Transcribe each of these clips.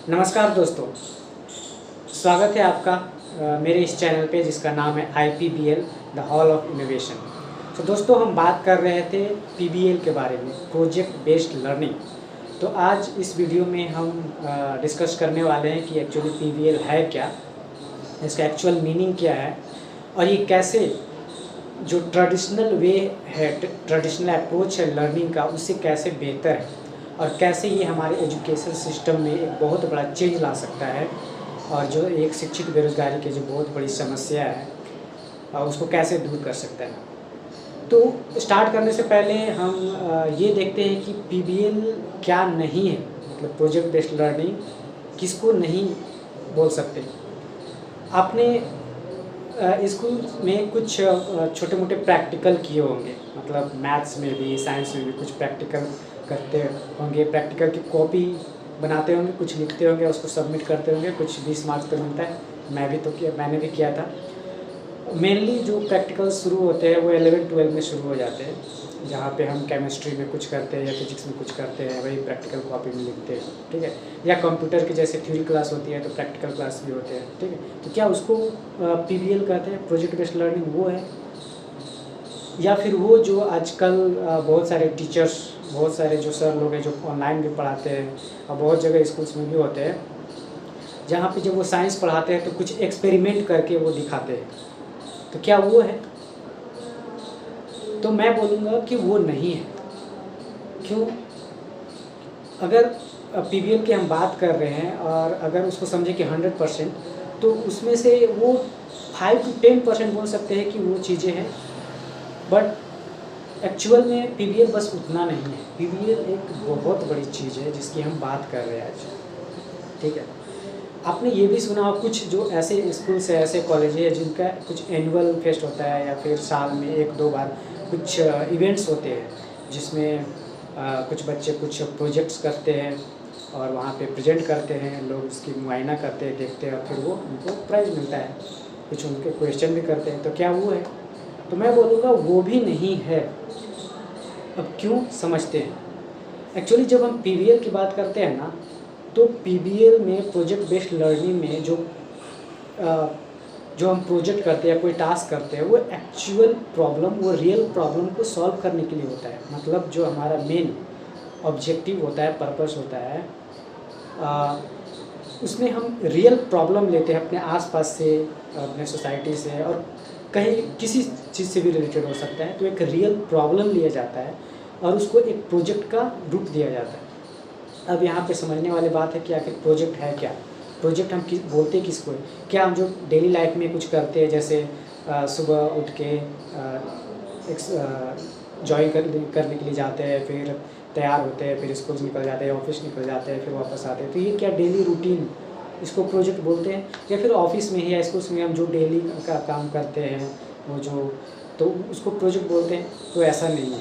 नमस्कार दोस्तों, स्वागत है आपका मेरे इस चैनल पे जिसका नाम है IPBL the hall of innovation. तो दोस्तों, हम बात कर रहे थे PBL के बारे में, प्रोजेक्ट बेस्ड लर्निंग। तो आज इस वीडियो में हम डिस्कस करने वाले हैं कि एक्चुअली PBL है क्या, इसका एक्चुअल मीनिंग क्या है और ये कैसे जो ट्रेडिशनल वे है, ट्रेडिशनल अप्रोच है लर्निंग का, उससे कैसे बेहतर है और कैसे ये हमारे एजुकेशन सिस्टम में एक बहुत बड़ा चेंज ला सकता है और जो एक शिक्षित बेरोजगारी की जो बहुत बड़ी समस्या है और उसको कैसे दूर कर सकता है। तो स्टार्ट करने से पहले हम ये देखते हैं कि PBL क्या नहीं है, मतलब प्रोजेक्ट बेस्ड लर्निंग किसको नहीं बोल सकते। आपने स्कूल में कुछ छोटे मोटे प्रैक्टिकल किए होंगे, मतलब मैथ्स में भी साइंस में भी कुछ प्रैक्टिकल करते होंगे, प्रैक्टिकल की कॉपी बनाते होंगे, कुछ लिखते होंगे, उसको सबमिट करते होंगे, कुछ 20 मार्क्स पर मिलता है। मैंने भी किया था। मेनली जो प्रैक्टिकल शुरू होते हैं वो 11-12 में शुरू हो जाते हैं, जहाँ पे हम केमिस्ट्री में कुछ करते हैं या फिजिक्स में कुछ करते हैं, वही प्रैक्टिकल कॉपी में लिखते हैं, ठीक है। या कंप्यूटर की जैसे थ्योरी क्लास होती है तो प्रैक्टिकल क्लास भी होते हैं, ठीक है। तो क्या उसको PBL कहते हैं, प्रोजेक्ट बेस्ड लर्निंग वो है, या फिर वो जो आजकल बहुत सारे टीचर्स, बहुत सारे जो सर लोग हैं जो ऑनलाइन भी पढ़ाते हैं और बहुत जगह स्कूल्स में भी होते हैं, जहाँ पे जब वो साइंस पढ़ाते हैं तो कुछ एक्सपेरिमेंट करके वो दिखाते हैं, तो क्या वो है? तो मैं बोलूँगा कि वो नहीं है। क्यों? अगर PBL की हम बात कर रहे हैं और अगर उसको समझे कि 100%, तो उसमें से वो 5 to 10% बोल सकते हैं कि वो चीज़ें हैं, बट एक्चुअल में PBL बस उतना नहीं है। PBL एक बहुत बड़ी चीज़ है जिसकी हम बात कर रहे हैं आज, ठीक है। आपने ये भी सुना हो कुछ जो ऐसे स्कूल से, ऐसे कॉलेज है जिनका कुछ एनुअल फेस्ट होता है या फिर साल में 1-2 बार कुछ इवेंट्स होते हैं जिसमें कुछ बच्चे कुछ प्रोजेक्ट्स करते हैं और वहाँ पे प्रेजेंट करते हैं, लोग उसकी मुआयना करते हैं, देखते हैं और फिर वो उनको प्राइज़ मिलता है, कुछ उनके क्वेश्चन भी करते हैं। तो क्या वो है? तो मैं बोलूँगा वो भी नहीं है। अब क्यों समझते हैं? एक्चुअली जब हम PBL की बात करते हैं ना, तो PBL में प्रोजेक्ट बेस्ड लर्निंग में जो हम प्रोजेक्ट करते हैं, कोई टास्क करते हैं, वो एक्चुअल प्रॉब्लम, वो रियल प्रॉब्लम को सॉल्व करने के लिए होता है। मतलब जो हमारा मेन ऑब्जेक्टिव होता है, पर्पस होता है, उसमें हम रियल प्रॉब्लम लेते हैं अपने आसपास से, अपने सोसाइटी से, और कहीं किसी चीज़ से भी रिलेटेड हो सकता है। तो एक रियल प्रॉब्लम लिया जाता है और उसको एक प्रोजेक्ट का रूप दिया जाता है। अब यहाँ पे समझने वाली बात है कि आखिर प्रोजेक्ट है क्या। प्रोजेक्ट हम बोलते किसको है? क्या हम जो डेली लाइफ में कुछ करते हैं, जैसे सुबह उठ के जॉगिंग करने के लिए जाते हैं, फिर तैयार होते हैं, फिर स्कूल निकल जाते हैं, ऑफिस निकल जाते हैं, फिर वापस आते हैं, तो ये क्या डेली रूटीन, इसको प्रोजेक्ट बोलते हैं। या फिर ऑफिस में ही या स्कूल्स में हम जो डेली का काम करते हैं वो जो, तो उसको प्रोजेक्ट बोलते हैं। तो ऐसा नहीं है।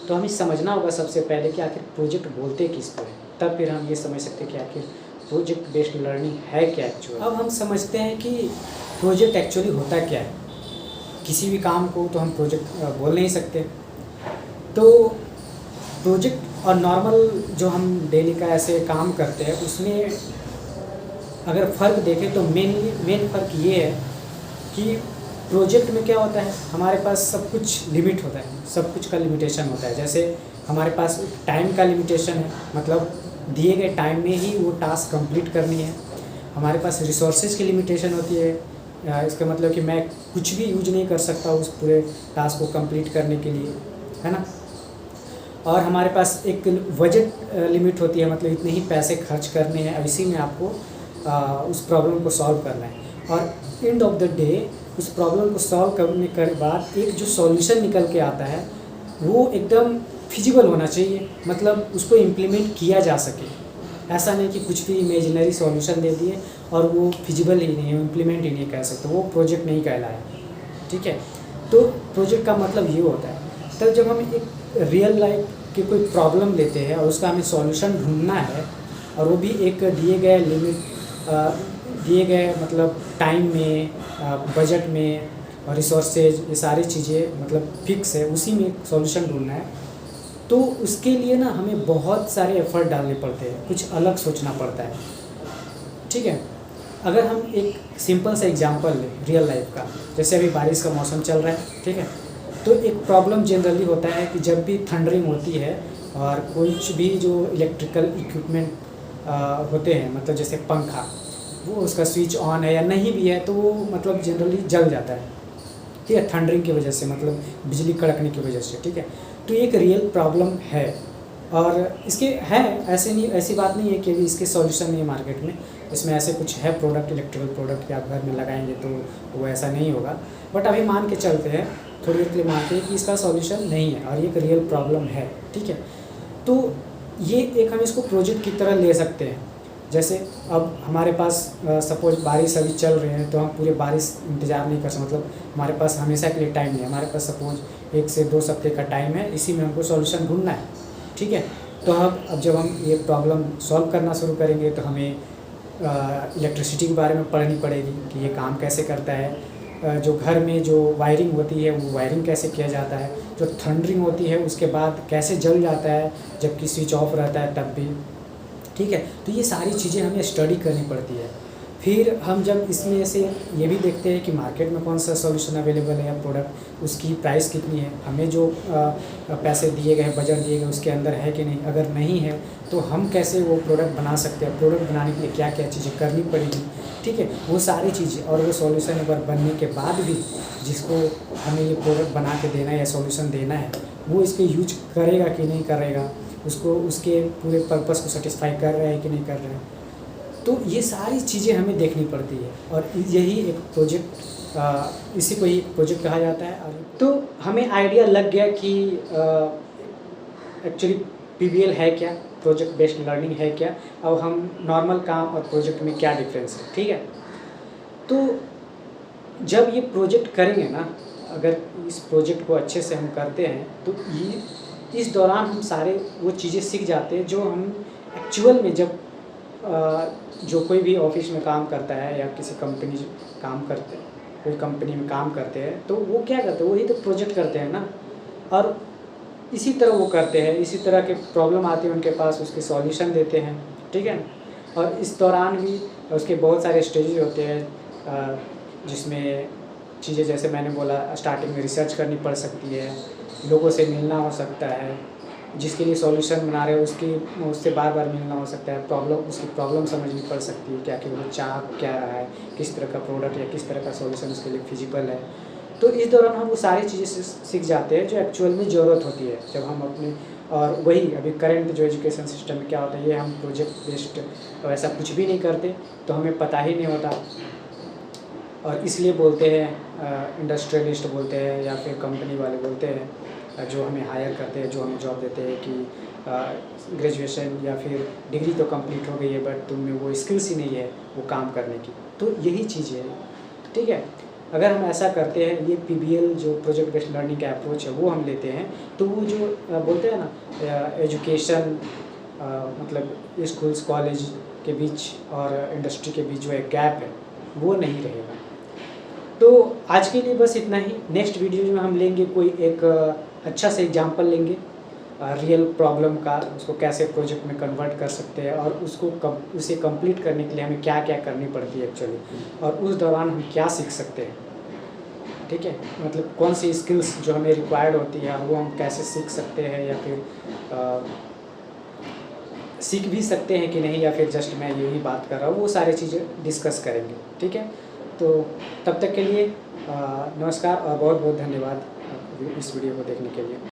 तो हमें समझना होगा सबसे पहले कि आखिर प्रोजेक्ट बोलते किसको है, तब फिर हम ये समझ सकते हैं कि आखिर प्रोजेक्ट बेस्ड लर्निंग है क्या एक्चुअली। अब हम समझते हैं कि प्रोजेक्ट एक्चुअली होता क्या है। किसी भी काम को तो हम प्रोजेक्ट बोल नहीं सकते। तो प्रोजेक्ट और नॉर्मल जो हम डेली का ऐसे काम करते हैं, उसमें अगर फ़र्क देखें तो मेन फ़र्क ये है कि प्रोजेक्ट में क्या होता है, हमारे पास सब कुछ लिमिट होता है, सब कुछ का लिमिटेशन होता है। जैसे हमारे पास टाइम का लिमिटेशन है, मतलब दिए गए टाइम में ही वो टास्क कंप्लीट करनी है। हमारे पास रिसोर्सेज की लिमिटेशन होती है, इसका मतलब कि मैं कुछ भी यूज नहीं कर सकता उस पूरे टास्क को कंप्लीट करने के लिए, है ना। और हमारे पास एक बजट लिमिट होती है, मतलब इतने ही पैसे खर्च करने हैं, इसी में आपको उस प्रॉब्लम को सॉल्व करना है। और एंड ऑफ द डे उस प्रॉब्लम को सॉल्व करने के बाद एक जो सॉल्यूशन निकल के आता है वो एकदम फिजिबल होना चाहिए, मतलब उसको इम्प्लीमेंट किया जा सके। ऐसा नहीं कि कुछ भी इमेजिनरी सॉल्यूशन दे दिए और वो फिजिबल ही नहीं है, इम्प्लीमेंट ही नहीं कर सकते, वो प्रोजेक्ट नहीं कहलाया, ठीक है। तो प्रोजेक्ट का मतलब ये होता है, तब जब हम एक रियल लाइफ की कोई प्रॉब्लम लेते हैं और उसका हमें सॉल्यूशन ढूंढना है, और वो भी एक दिए गए लिमिट, दिए गए मतलब टाइम में, बजट में और रिसोर्सेज, ये सारी चीज़ें मतलब फिक्स है, उसी में सॉल्यूशन ढूंढना है। तो उसके लिए ना हमें बहुत सारे एफर्ट डालने पड़ते हैं, कुछ अलग सोचना पड़ता है। ठीक है। अगर हम एक सिंपल सा एग्जांपल लें रियल लाइफ का, जैसे अभी बारिश का मौसम चल रहा है, ठीक है। तो एक प्रॉब्लम जनरली होता है कि जब भी थंडरिंग होती है और कुछ भी जो इलेक्ट्रिकल इक्विपमेंट होते हैं, मतलब जैसे पंखा, वो उसका स्विच ऑन है या नहीं भी है तो वो मतलब जनरली जल जाता है, ठीक है, थंडरिंग की वजह से, मतलब बिजली कड़कने की वजह से, ठीक है। तो ये एक रियल प्रॉब्लम है और इसके है, ऐसे नहीं, ऐसी बात नहीं है कि अभी इसके सॉल्यूशन नहीं है मार्केट में। इसमें ऐसे कुछ है प्रोडक्ट, इलेक्ट्रिकल प्रोडक्ट कि आप घर में लगाएंगे तो वो ऐसा नहीं होगा। बट अभी मान के चलते हैं, थोड़ी देर के लिए मानते हैं कि इसका सॉल्यूशन नहीं है और ये एक रियल प्रॉब्लम है, ठीक है। तो ये एक हम इसको प्रोजेक्ट की तरह ले सकते हैं। जैसे अब हमारे पास सपोज बारिश अभी चल रही है तो हम पूरे बारिश इंतज़ार नहीं कर सकते, मतलब हमारे पास हमेशा के लिए टाइम नहीं है, हमारे पास सपोज 1 से 2 हफ्ते का टाइम है, इसी में हमको सॉल्यूशन ढूंढना है, ठीक है। तो अब जब हम ये प्रॉब्लम सॉल्व करना शुरू करेंगे तो हमें इलेक्ट्रिसिटी के बारे में पढ़नी पड़ेगी कि ये काम कैसे करता है, जो घर में जो वायरिंग होती है वो वायरिंग कैसे किया जाता है, जो थंडरिंग होती है उसके बाद कैसे जल जाता है जबकि स्विच ऑफ रहता है तब भी, ठीक है। तो ये सारी चीज़ें हमें स्टडी करनी पड़ती है। फिर हम जब इसमें से ये भी देखते हैं कि मार्केट में कौन सा सॉल्यूशन अवेलेबल है या प्रोडक्ट, उसकी प्राइस कितनी है, हमें जो पैसे दिए गए हैं, बजट दिए गए उसके अंदर है कि नहीं, अगर नहीं है तो हम कैसे वो प्रोडक्ट बना सकते हैं, प्रोडक्ट बनाने के लिए क्या क्या चीज़ें करनी पड़ेगी, ठीक है, वो सारी चीज़ें। और वो सॉल्यूशन एक बार बनने के बाद भी जिसको हमें ये प्रोडक्ट बना के देना है या सॉल्यूशन देना है, वो इसको यूज करेगा कि नहीं करेगा, उसको उसके पूरे पर्पस को सेटिस्फाई कर रहा है कि नहीं कर रहा है। तो ये सारी चीज़ें हमें देखनी पड़ती है और यही एक प्रोजेक्ट, इसी को ही प्रोजेक्ट कहा जाता है। और तो हमें आइडिया लग गया कि एक्चुअली पीबीएल है क्या, प्रोजेक्ट बेस्ड लर्निंग है क्या, अब हम नॉर्मल काम और प्रोजेक्ट में क्या डिफरेंस है, ठीक है। तो जब ये प्रोजेक्ट करेंगे ना, अगर इस प्रोजेक्ट को अच्छे से हम करते हैं तो ये इस दौरान हम सारे वो चीज़ें सीख जाते हैं जो हम एक्चुअल में जब जो कोई भी ऑफिस में काम करता है या किसी कंपनी काम करते हैं, कोई कंपनी में काम करते हैं तो वो क्या करते हैं, वही तो प्रोजेक्ट करते हैं ना, और इसी तरह वो करते हैं, इसी तरह के प्रॉब्लम आती है उनके पास, उसके सॉल्यूशन देते हैं, ठीक है। और इस दौरान भी उसके बहुत सारे स्टेजेस होते हैं जिसमें चीज़ें, जैसे मैंने बोला, स्टार्टिंग में रिसर्च करनी पड़ सकती है, लोगों से मिलना हो सकता है, जिसके लिए सॉल्यूशन बना रहे हो उससे बार बार मिलना हो सकता है, उसकी प्रॉब्लम समझनी पड़ सकती है, क्या कि वो चाह क्या रहा है, किस तरह का प्रोडक्ट या किस तरह का सॉल्यूशन उसके लिए फिजिबल है। तो इस दौरान हम वो सारी चीज़ें सीख जाते हैं जो एक्चुअल में ज़रूरत होती है जब हम अपने, और वही अभी करंट जो एजुकेशन सिस्टम में क्या होता है, ये हम प्रोजेक्ट बेस्ड वैसा कुछ भी नहीं करते तो हमें पता ही नहीं होता। और इसलिए बोलते हैं इंडस्ट्रियलिस्ट बोलते हैं या फिर कंपनी वाले बोलते हैं जो हमें हायर करते हैं, जो हमें जॉब देते हैं कि ग्रेजुएशन या फिर डिग्री तो कंप्लीट हो गई है बट तुम में वो स्किल्स ही नहीं है वो काम करने की। तो यही चीज़ है, ठीक है। अगर हम ऐसा करते हैं, ये पीबीएल जो प्रोजेक्ट बेस्ड लर्निंग का अप्रोच है वो हम लेते हैं, तो वो जो बोलते हैं ना एजुकेशन, मतलब स्कूल्स कॉलेज के बीच और इंडस्ट्री के बीच जो एक गैप है वो नहीं रहेगा। तो आज के लिए बस इतना ही। नेक्स्ट वीडियो में हम लेंगे कोई एक अच्छा सा एग्जांपल लेंगे रियल प्रॉब्लम का, उसको कैसे प्रोजेक्ट में कन्वर्ट कर सकते हैं और उसे कंप्लीट करने के लिए हमें क्या क्या करनी पड़ती है एक्चुअली, और उस दौरान हम क्या सीख सकते हैं, ठीक है, मतलब कौन सी स्किल्स जो हमें रिक्वायर्ड होती है वो हम कैसे सीख सकते हैं, या फिर सीख भी सकते हैं कि नहीं, या फिर जस्ट मैं यही बात कर रहा हूँ, वो सारी चीज़ें डिस्कस करेंगे, ठीक है। तो तब तक के लिए नमस्कार और बहुत बहुत धन्यवाद इस वीडियो को देखने के लिए।